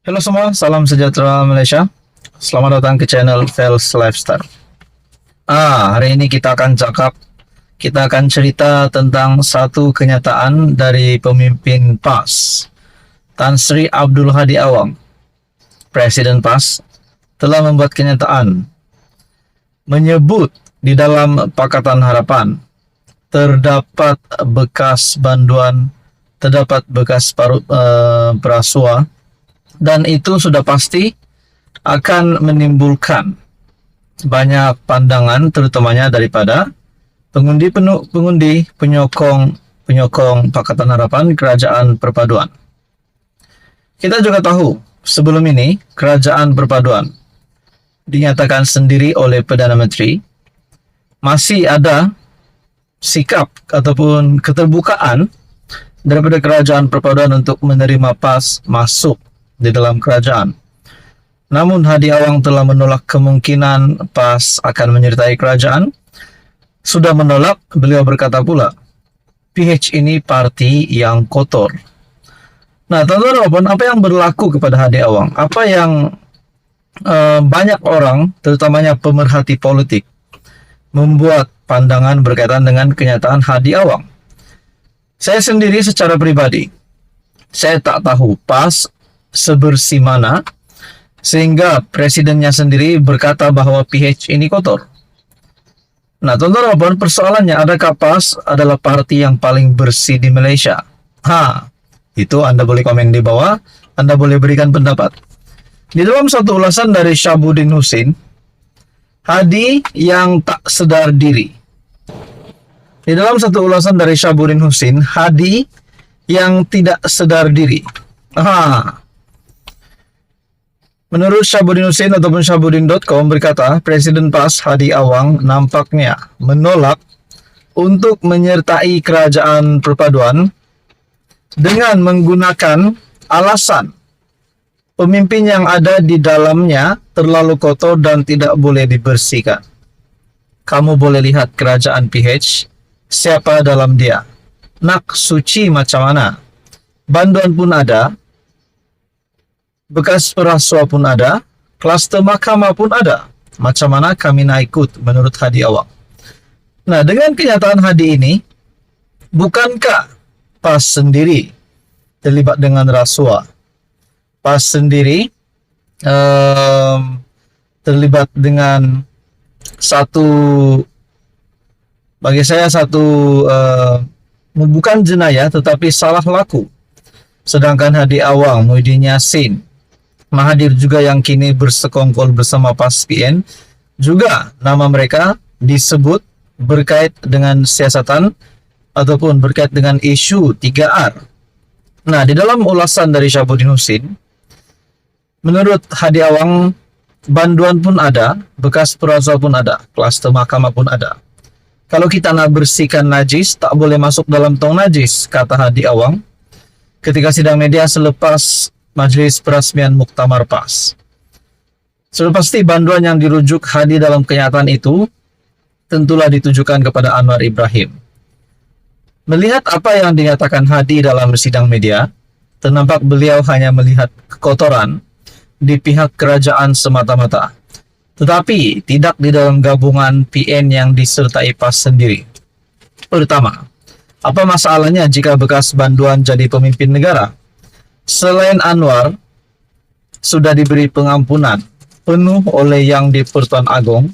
Halo semua, salam sejahtera Malaysia. Selamat datang ke channel Fels Lifestyle. Hari ini kita akan cerita tentang satu kenyataan dari pemimpin PAS, Tan Sri Abdul Hadi Awang. Presiden PAS telah membuat kenyataan menyebut di dalam Pakatan Harapan terdapat bekas banduan, terdapat bekas perasua, dan itu sudah pasti akan menimbulkan banyak pandangan, terutamanya daripada penyokong Pakatan Harapan Kerajaan Perpaduan. Kita juga tahu sebelum ini Kerajaan Perpaduan dinyatakan sendiri oleh Perdana Menteri, masih ada sikap ataupun keterbukaan daripada Kerajaan Perpaduan untuk menerima PAS masuk di dalam kerajaan. Namun Hadi Awang telah menolak kemungkinan PAS akan menyertai kerajaan. Sudah menolak, beliau berkata pula, PH ini parti yang kotor. Nah, teman-teman, apa yang berlaku kepada Hadi Awang? Apa yang banyak orang, terutamanya pemerhati politik, membuat pandangan berkaitan dengan kenyataan Hadi Awang? Saya sendiri secara pribadi, saya tak tahu PAS sebersih mana sehingga presidennya sendiri berkata bahwa PH ini kotor. Nah, teman-teman, persoalannya, adakah PAS adalah parti yang paling bersih di Malaysia? Itu Anda boleh komen di bawah, Anda boleh berikan pendapat. Di dalam satu ulasan dari Syabuddin Husin, Hadi yang tak sedar diri. Di dalam satu ulasan dari Syabuddin Husin, Hadi yang tidak sedar diri. Menurut Syabuddin Husin ataupun Syabuddin.com berkata, Presiden PAS Hadi Awang nampaknya menolak untuk menyertai Kerajaan Perpaduan dengan menggunakan alasan pemimpin yang ada di dalamnya terlalu kotor dan tidak boleh dibersihkan. Kamu boleh lihat kerajaan PH, siapa dalam dia. Nak suci macam mana? Banduan pun ada, bekas perasua pun ada, kluster mahkamah pun ada. Macam mana kami nak ikut menurut Hadi Awang? Nah, dengan kenyataan Hadi ini, bukankah PAS sendiri terlibat dengan rasuah? PAS sendiri terlibat dengan bagi saya bukan jenayah tetapi salah laku. Sedangkan Hadi Awang, Muhyiddin Yassin, Mahathir juga yang kini bersekongkol bersama PAS PN, juga nama mereka disebut berkait dengan siasatan ataupun berkait dengan isu 3R. Nah, di dalam ulasan dari Syabuddin Husin, menurut Hadi Awang, banduan pun ada, bekas perasua pun ada, kluster mahkamah pun ada. Kalau kita nak bersihkan najis, tak boleh masuk dalam tong najis, kata Hadi Awang ketika sidang media selepas Majlis Perasmian Muktamar PAS. Sudah pasti banduan yang dirujuk Hadi dalam kenyataan itu tentulah ditujukan kepada Anwar Ibrahim. Melihat apa yang dinyatakan Hadi dalam sidang media, ternampak beliau hanya melihat kekotoran di pihak kerajaan semata-mata, tetapi tidak di dalam gabungan PN yang disertai PAS sendiri. Pertama, apa masalahnya jika bekas banduan jadi pemimpin negara? Selain Anwar sudah diberi pengampunan penuh oleh Yang di-Pertuan Agong,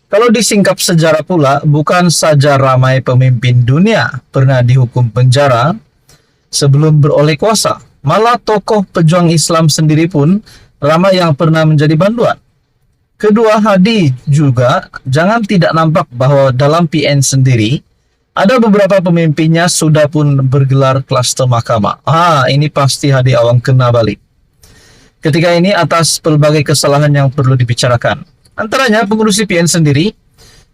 kalau disingkap sejarah pula, bukan saja ramai pemimpin dunia pernah dihukum penjara sebelum beroleh kuasa, malah tokoh pejuang Islam sendiri pun ramai yang pernah menjadi banduan. Kedua, Hadi juga jangan tidak nampak bahwa dalam PN sendiri ada beberapa pemimpinnya sudah pun bergelar kluster mahkamah. Ini pasti Hadi Awang kena balik. Ketika ini atas pelbagai kesalahan yang perlu dibicarakan. Antaranya pengurusi PN sendiri,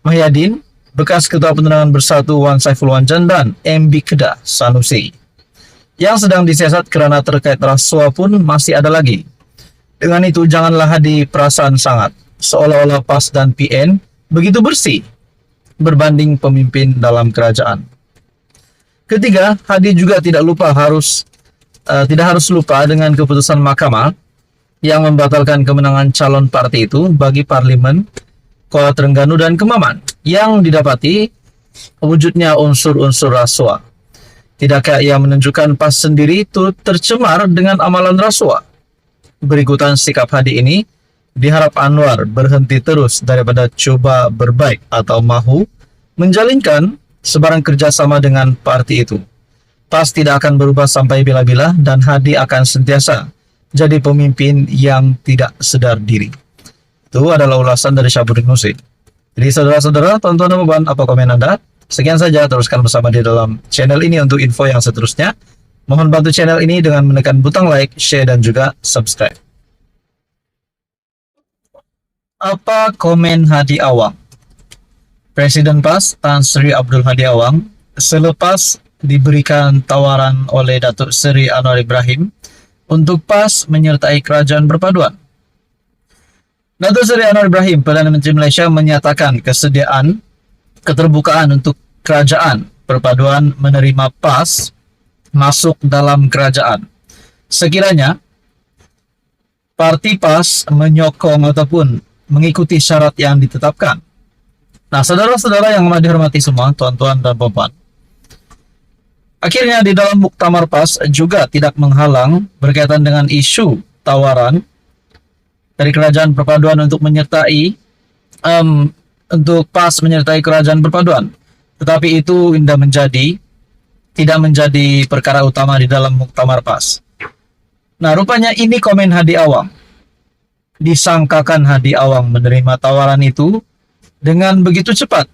Mahyadin, bekas Ketua Penerangan Bersatu Wan Saiful Wanjan dan MB Kedah Sanusi. Yang sedang disiasat kerana terkait rasuah pun masih ada lagi. Dengan itu, janganlah Hadi perasaan sangat, seolah-olah PAS dan PN begitu bersih berbanding pemimpin dalam kerajaan. Ketiga, Hadi juga tidak harus lupa dengan keputusan mahkamah yang membatalkan kemenangan calon parti itu bagi Parlimen Kuala Terengganu dan Kemaman yang didapati wujudnya unsur-unsur rasuah. Tidakkah ia menunjukkan PAS sendiri turut tercemar dengan amalan rasuah? Berikutan sikap Hadi ini diharap Anwar berhenti terus daripada cuba berbaik atau mahu menjalinkan sebarang kerjasama dengan parti itu. PAS tidak akan berubah sampai bila-bila dan Hadi akan sentiasa jadi pemimpin yang tidak sedar diri. Itu adalah ulasan dari Syahbudin Husin. Jadi saudara-saudara, tonton dan puan, apa komen Anda? Sekian saja, teruskan bersama di dalam channel ini untuk info yang seterusnya. Mohon bantu channel ini dengan menekan butang like, share, dan juga subscribe. Apa komen Hadi Awang? Presiden PAS Tan Sri Abdul Hadi Awang selepas diberikan tawaran oleh Datuk Seri Anwar Ibrahim untuk PAS menyertai kerajaan perpaduan. Datuk Seri Anwar Ibrahim, Perdana Menteri Malaysia, menyatakan keterbukaan untuk kerajaan perpaduan menerima PAS masuk dalam kerajaan. Sekiranya parti PAS menyokong ataupun mengikuti syarat yang ditetapkan. Nah, saudara-saudara yang dihormati semua, tuan-tuan dan puan-puan, akhirnya di dalam muktamar PAS juga tidak menghalang berkaitan dengan isu tawaran dari kerajaan perpaduan untuk menyertai untuk PAS menyertai kerajaan perpaduan. Tetapi itu tidak menjadi perkara utama di dalam muktamar PAS. Nah, rupanya ini komen Hadi Awang. Disangkakan Hadi Awang menerima tawaran itu dengan begitu cepat.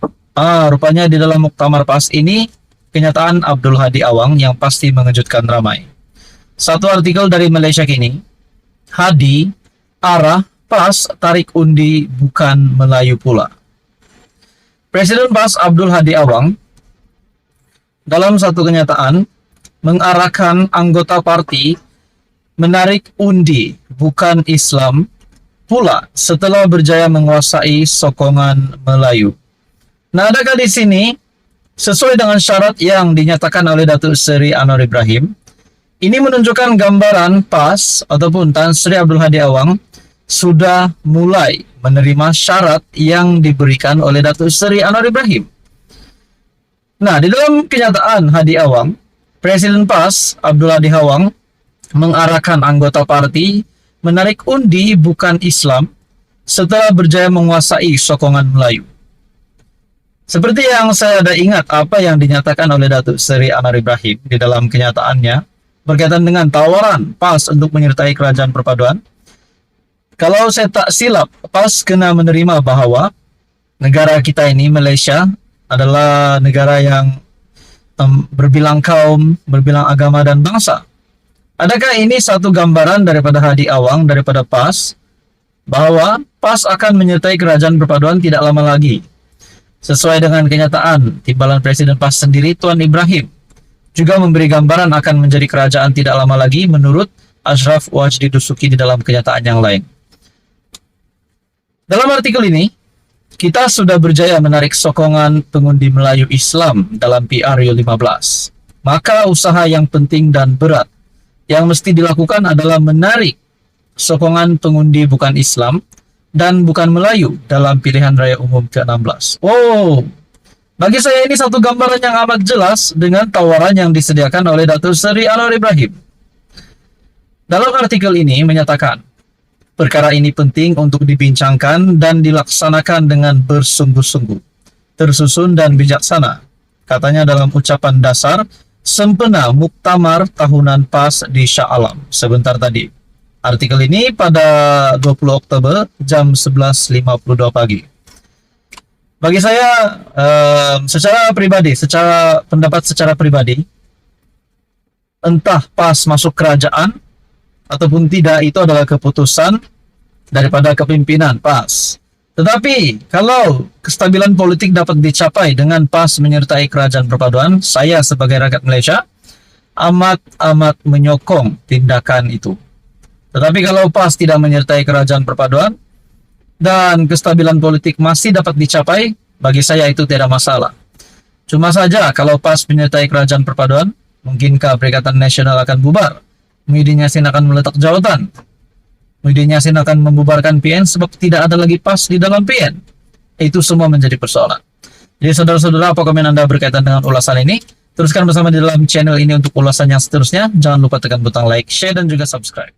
Rupanya di dalam muktamar PAS ini kenyataan Abdul Hadi Awang yang pasti mengejutkan ramai. Satu artikel dari Malaysia Kini, Hadi arah PAS tarik undi bukan Melayu pula. Presiden PAS Abdul Hadi Awang dalam satu kenyataan mengarahkan anggota parti menarik undi bukan Islam pula setelah berjaya menguasai sokongan Melayu. Nah, adakah di sini sesuai dengan syarat yang dinyatakan oleh Datuk Seri Anwar Ibrahim, ini menunjukkan gambaran PAS ataupun Tan Sri Abdul Hadi Awang sudah mulai menerima syarat yang diberikan oleh Datuk Seri Anwar Ibrahim. Nah, di dalam kenyataan Hadi Awang, Presiden PAS Abdul Hadi Awang mengarahkan anggota parti menarik undi bukan Islam setelah berjaya menguasai sokongan Melayu. Seperti yang saya ada ingat apa yang dinyatakan oleh Datuk Seri Anwar Ibrahim di dalam kenyataannya berkaitan dengan tawaran PAS untuk menyertai kerajaan perpaduan. Kalau saya tak silap, PAS kena menerima bahawa negara kita ini, Malaysia, adalah negara yang berbilang kaum, berbilang agama dan bangsa. Adakah ini satu gambaran daripada Hadi Awang, daripada PAS, bahawa PAS akan menyertai kerajaan perpaduan tidak lama lagi? Sesuai dengan kenyataan timbalan Presiden PAS sendiri, Tuan Ibrahim, juga memberi gambaran akan menjadi kerajaan tidak lama lagi menurut Ashraf Wajdi Dusuki di dalam kenyataan yang lain. Dalam artikel ini, kita sudah berjaya menarik sokongan pengundi Melayu Islam dalam PRU15. Maka usaha yang penting dan berat yang mesti dilakukan adalah menarik sokongan pengundi bukan Islam dan bukan Melayu dalam pilihan raya umum ke-16. Bagi saya ini satu gambaran yang amat jelas dengan tawaran yang disediakan oleh Datuk Seri Anwar Ibrahim. Dalam artikel ini menyatakan, perkara ini penting untuk dibincangkan dan dilaksanakan dengan bersungguh-sungguh, tersusun dan bijaksana, katanya dalam ucapan dasar sempena Muktamar Tahunan PAS di Shah Alam sebentar tadi. Artikel ini pada 20 Oktober jam 11.52 pagi. Bagi saya, secara pribadi, entah PAS masuk kerajaan ataupun tidak, itu adalah keputusan daripada kepimpinan PAS. Tetapi kalau kestabilan politik dapat dicapai dengan PAS menyertai kerajaan perpaduan, saya sebagai rakyat Malaysia amat menyokong tindakan itu. Tetapi kalau PAS tidak menyertai kerajaan perpaduan dan kestabilan politik masih dapat dicapai, bagi saya itu tidak masalah. Cuma saja kalau PAS menyertai kerajaan perpaduan, mungkinkah Perikatan Nasional akan bubar? Muhyiddin Yassin akan meletak jawatan. Muhyiddin Yassin akan membubarkan PN sebab tidak ada lagi PAS di dalam PN. Itu semua menjadi persoalan. Jadi saudara-saudara, apa komen Anda berkaitan dengan ulasan ini? Teruskan bersama di dalam channel ini untuk ulasan yang seterusnya. Jangan lupa tekan butang like, share, dan juga subscribe.